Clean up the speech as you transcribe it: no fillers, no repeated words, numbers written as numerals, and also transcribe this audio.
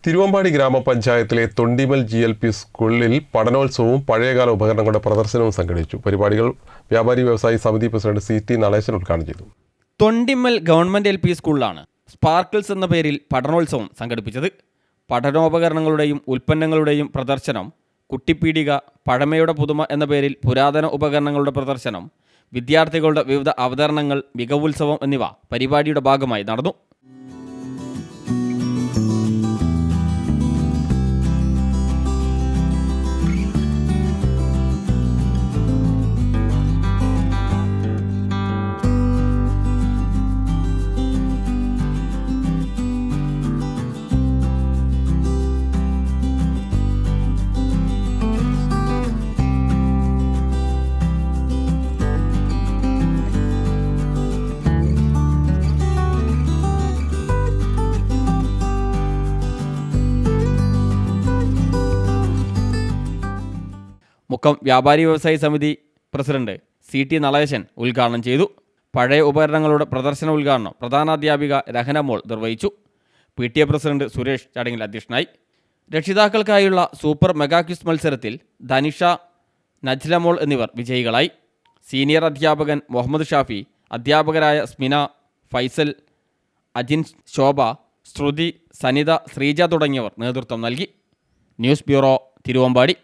തിരുവമ്പാടി ഗ്രാമപഞ്ചായത്തിലെ തൊണ്ടിമൽ GLP സ്കൂളിൽ പഠനോത്സവവും പഴയകാല ഉപകരണങ്ങളുടെ പ്രദർശനവും സംഘടിപ്പിച്ചു. പരിപാടികൾ വ്യാപാരി വ്യവസായി സമിതി പ്രസിഡന്റ് CT നടേശൻ ഉദ്ഘാടനം ചെയ്തു. തൊണ്ടിമൽ ഗവൺമെന്റ് LP സ്കൂളിലാണ് സ്പാർക്കിൾസ് എന്ന പേരിൽ പഠനോത്സവം സംഘടിപ്പിച്ചത്. പഠനോപകരണങ്ങളുടെയും ഉൽപ്പന്നങ്ങളുടെയും പ്രദർശനം, കുട്ടിപ്പീടിക, പഴമയുടെ പുതുമ എന്ന പേരിൽ പുരാതന ഉപകരണങ്ങളുടെ പ്രദർശനം, വിദ്യാർത്ഥികളുടെ വിവിധ അവതരണങ്ങൾ, മികവുത്സവം എന്നിവ പരിപാടിയുടെ ഭാഗമായി നടന്നു. മുക്കം വ്യാപാരി വ്യവസായി സമിതി പ്രസിഡന്റ് CT നടേശൻ ഉദ്ഘാടനം ചെയ്തു. പഴയ ഉപകരണങ്ങളുടെ പ്രദർശന ഉദ്ഘാടനം പ്രധാനാധ്യാപിക രഹന മോൾ നിർവഹിച്ചു. PTA പ്രസിഡന്റ് സുരേഷ് ചടങ്ങിൽ അധ്യക്ഷനായി. രക്ഷിതാക്കൾക്കായുള്ള സൂപ്പർ മെഗാ ക്വിസ് മത്സരത്തിൽ ധനിഷ, നജ്ല മോൾ എന്നിവർ വിജയികളായി. സീനിയർ അധ്യാപകൻ മുഹമ്മദ് ഷാഫി, അധ്യാപകരായ സ്മിന, ഫൈസൽ, അജിൻ, ശോഭ, ശ്രുതി, സനിത, ശ്രീജ തുടങ്ങിയവർ നേതൃത്വം നൽകി. News bureau, Thiruvambady.